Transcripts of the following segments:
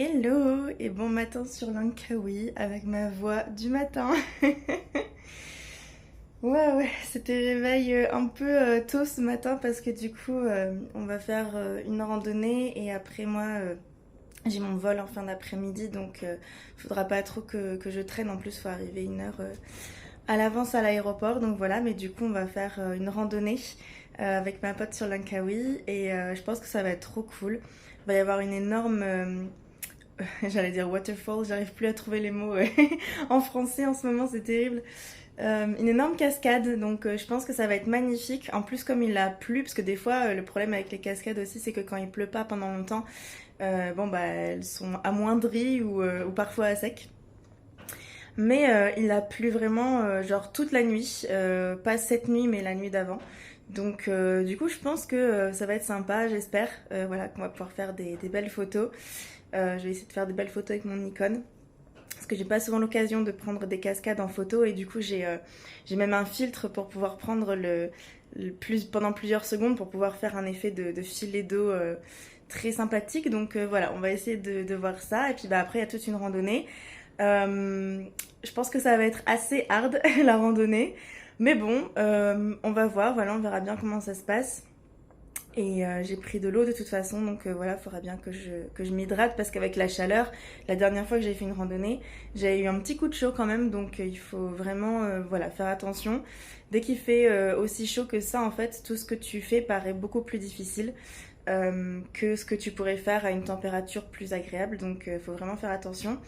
Hello et bon matin sur Langkawi avec ma voix du matin. Ouais, c'était réveil un peu tôt ce matin parce que du coup on va faire une randonnée et après moi j'ai mon vol en fin d'après-midi donc faudra pas trop que je traîne. En plus faut arriver une heure à l'avance à l'aéroport, donc voilà. Mais du coup on va faire une randonnée avec ma pote sur Langkawi et je pense que ça va être trop cool. Il va y avoir une énorme j'allais dire waterfall, j'arrive plus à trouver les mots en français en ce moment, c'est terrible. Une énorme cascade, donc je pense que ça va être magnifique. En plus, comme il a plu, parce que des fois, le problème avec les cascades aussi, c'est que quand il pleut pas pendant longtemps, bon bah elles sont amoindries ou parfois à sec. Mais il a plu vraiment genre toute la nuit, pas cette nuit mais la nuit d'avant. Donc du coup je pense que ça va être sympa, j'espère voilà, qu'on va pouvoir faire des belles photos. Je vais essayer de faire des belles photos avec mon Nikon. Parce que j'ai pas souvent l'occasion de prendre des cascades en photo et du coup j'ai même un filtre pour pouvoir prendre pendant plusieurs secondes pour pouvoir faire un effet de filet d'eau très sympathique. Donc voilà, on va essayer de voir ça et puis bah, après il y a toute une randonnée. Je pense que ça va être assez hard la randonnée, mais bon, on va voir, voilà, on verra bien comment ça se passe. Et j'ai pris de l'eau de toute façon, donc voilà, il faudra bien que je m'hydrate parce qu'avec la chaleur, la dernière fois que j'ai fait une randonnée, j'ai eu un petit coup de chaud quand même, donc il faut vraiment voilà, faire attention. Dès qu'il fait aussi chaud que ça, en fait, tout ce que tu fais paraît beaucoup plus difficile que ce que tu pourrais faire à une température plus agréable, donc il faut vraiment faire attention.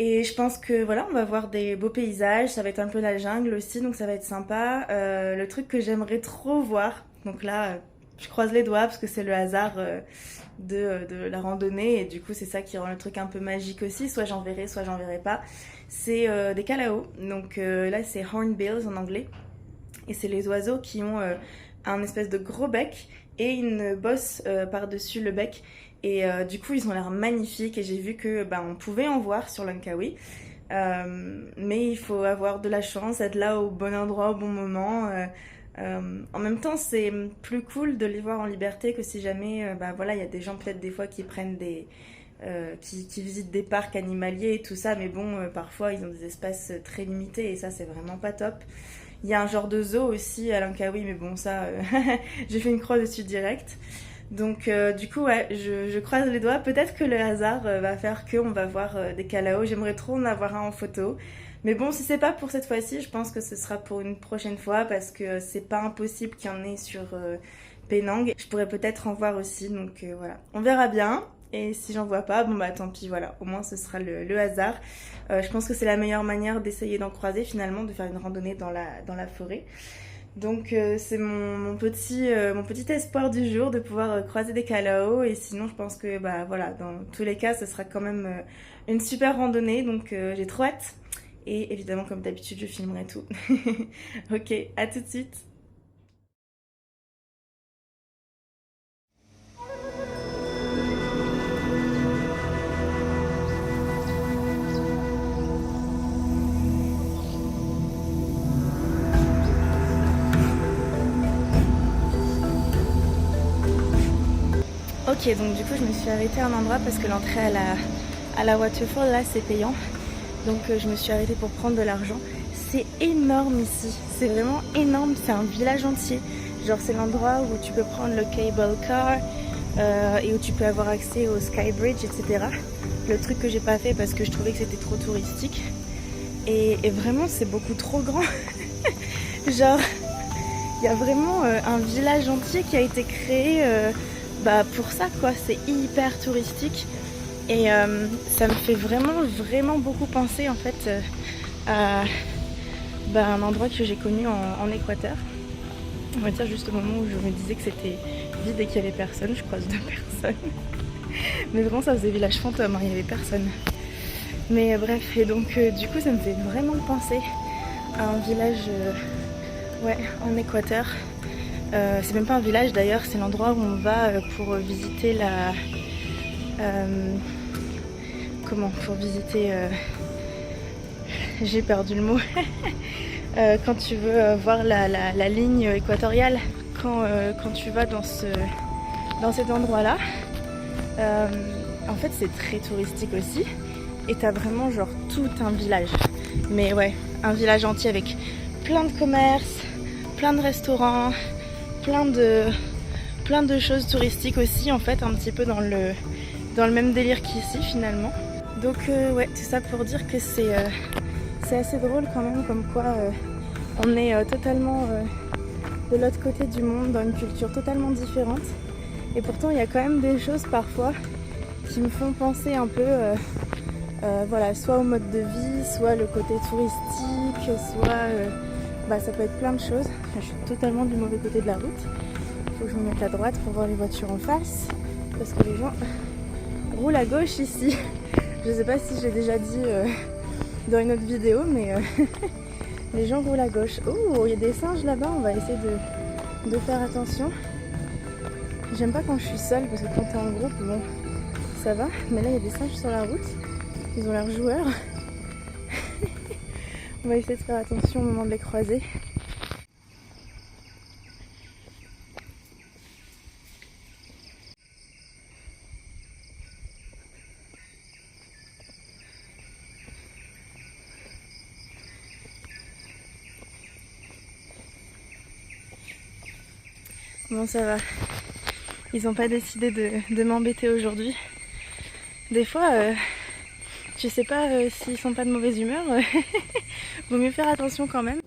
Et je pense que voilà, on va voir des beaux paysages, ça va être un peu la jungle aussi, donc ça va être sympa. Le truc que j'aimerais trop voir, donc là, je croise les doigts parce que c'est le hasard de la randonnée et du coup c'est ça qui rend le truc un peu magique aussi, soit j'en verrai pas. C'est des calaos, donc là c'est hornbills en anglais, et c'est les oiseaux qui ont un espèce de gros bec et une bosse par-dessus le bec. Et du coup, ils ont l'air magnifiques et j'ai vu que bah, on pouvait en voir sur Langkawi. Mais il faut avoir de la chance, être là au bon endroit au bon moment. En même temps, c'est plus cool de les voir en liberté que si jamais, bah voilà, il y a des gens peut-être des fois qui prennent qui visitent des parcs animaliers et tout ça, mais bon, parfois ils ont des espaces très limités et ça c'est vraiment pas top. Il y a un genre de zoo aussi à Langkawi, mais bon ça, j'ai fait une croix dessus direct. Donc du coup ouais, je croise les doigts, peut-être que le hasard va faire qu'on va voir des calaos, j'aimerais trop en avoir un en photo. Mais bon, si c'est pas pour cette fois-ci, je pense que ce sera pour une prochaine fois parce que c'est pas impossible qu'il y en ait sur Penang. Je pourrais peut-être en voir aussi, donc voilà. On verra bien. Et si j'en vois pas, bon bah tant pis, voilà. Au moins ce sera le hasard. Je pense que c'est la meilleure manière d'essayer d'en croiser finalement, de faire une randonnée dans la forêt. Donc c'est mon petit espoir du jour de pouvoir croiser des calaos. Et sinon je pense que bah voilà, dans tous les cas ce sera quand même une super randonnée. Donc j'ai trop hâte. Et évidemment comme d'habitude je filmerai tout. Ok, à tout de suite. Ok, donc du coup je me suis arrêtée à un endroit parce que l'entrée à la waterfall là c'est payant. Donc je me suis arrêtée pour prendre de l'argent. C'est énorme ici, c'est vraiment énorme, c'est un village entier. Genre c'est l'endroit où tu peux prendre le cable car et où tu peux avoir accès au sky bridge, etc. Le truc que j'ai pas fait parce que je trouvais que c'était trop touristique. Et vraiment c'est beaucoup trop grand. Genre il y a vraiment un village entier qui a été créé bah, pour ça quoi, c'est hyper touristique. Et ça me fait vraiment beaucoup penser en fait à bah, un endroit que j'ai connu en Équateur. On va dire juste au moment où je me disais que c'était vide et qu'il n'y avait personne, je croise deux personnes. Mais vraiment ça faisait village fantôme, hein, il n'y avait personne. Mais bref, et donc du coup ça me fait vraiment penser à un village ouais, en Équateur. C'est même pas un village d'ailleurs, c'est l'endroit où on va pour visiter pour visiter j'ai perdu le mot. Quand tu veux voir la ligne équatoriale, quand tu vas dans cet endroit là En fait, c'est très touristique aussi. Et t'as vraiment genre tout un village. Mais ouais, un village entier avec plein de commerces, plein de restaurants, plein de choses touristiques aussi, en fait, un petit peu dans le même délire qu'ici finalement. Donc ouais, tout ça pour dire que c'est assez drôle quand même, comme quoi on est totalement de l'autre côté du monde, dans une culture totalement différente. Et pourtant, il y a quand même des choses parfois qui me font penser un peu, voilà, soit au mode de vie, soit le côté touristique, soit ça peut être plein de choses. Je suis totalement du mauvais côté de la route. Il faut que je me mette à droite pour voir les voitures en face, parce que les gens roulent à gauche ici. Je sais pas si j'ai déjà dit dans une autre vidéo, mais les gens roulent à gauche. Oh, il y a des singes là-bas, on va essayer de faire attention. J'aime pas quand je suis seule, parce que quand t'es en groupe, bon, ça va. Mais là, il y a des singes sur la route. Ils ont l'air joueurs. On va essayer de faire attention au moment de les croiser. Bon, ça va. Ils n'ont pas décidé de m'embêter aujourd'hui. Des fois, je sais pas s'ils sont pas de mauvaise humeur. Vaut mieux faire attention quand même.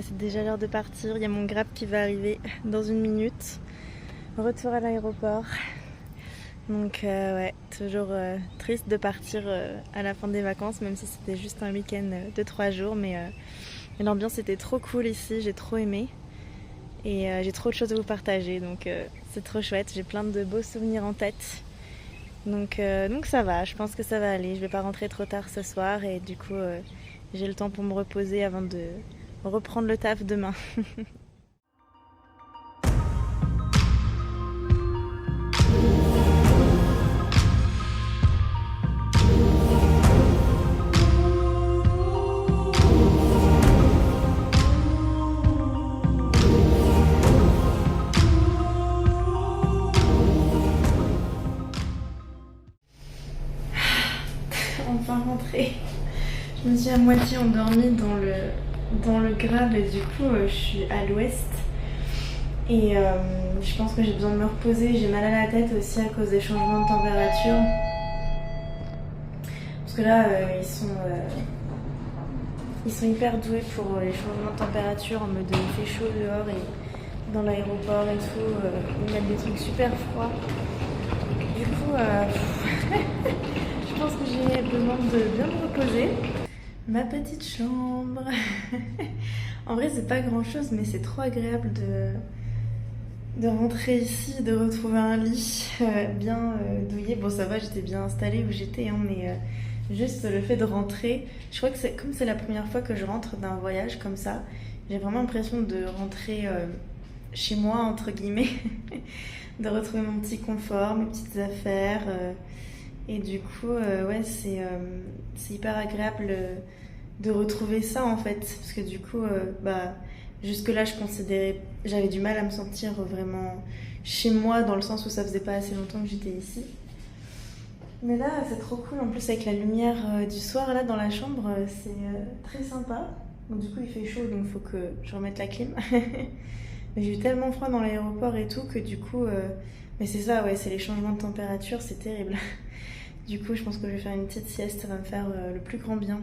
C'est déjà l'heure de partir, il y a mon Grab qui va arriver dans une minute. Retour à l'aéroport. Donc ouais, toujours triste de partir à la fin des vacances, même si c'était juste un week-end de 3 jours. Mais l'ambiance était trop cool ici, j'ai trop aimé. Et j'ai trop de choses à vous partager, donc c'est trop chouette. J'ai plein de beaux souvenirs en tête. Donc ça va, je pense que ça va aller. Je vais pas rentrer trop tard ce soir et du coup j'ai le temps pour me reposer avant reprendre le taf demain. Enfin rentrée. Je me suis à moitié endormie dans le Grabe et du coup je suis à l'ouest. Et je pense que j'ai besoin de me reposer. J'ai mal à la tête aussi à cause des changements de température. Parce que là ils sont hyper doués pour les changements de température en mode il fait chaud dehors et dans l'aéroport et tout. Ils mettent des trucs super froids. Du coup je pense que j'ai besoin de bien me reposer. Ma petite chambre. En vrai, c'est pas grand chose, mais c'est trop agréable de rentrer ici, de retrouver un lit bien douillet. Bon, ça va, j'étais bien installée où j'étais, hein, mais juste le fait de rentrer. Je crois que c'est comme c'est la première fois que je rentre d'un voyage comme ça, j'ai vraiment l'impression de rentrer chez moi, entre guillemets, de retrouver mon petit confort, mes petites affaires. Et du coup, ouais, c'est hyper agréable de retrouver ça en fait. Parce que du coup, jusque-là, j'avais du mal à me sentir vraiment chez moi dans le sens où ça faisait pas assez longtemps que j'étais ici. Mais là, c'est trop cool. En plus, avec la lumière du soir là dans la chambre, c'est très sympa. Bon, du coup, il fait chaud donc il faut que je remette la clim. Mais j'ai eu tellement froid dans l'aéroport et tout que du coup. Mais c'est ça, ouais, c'est les changements de température, c'est terrible. Du coup, je pense que je vais faire une petite sieste, ça va me faire le plus grand bien.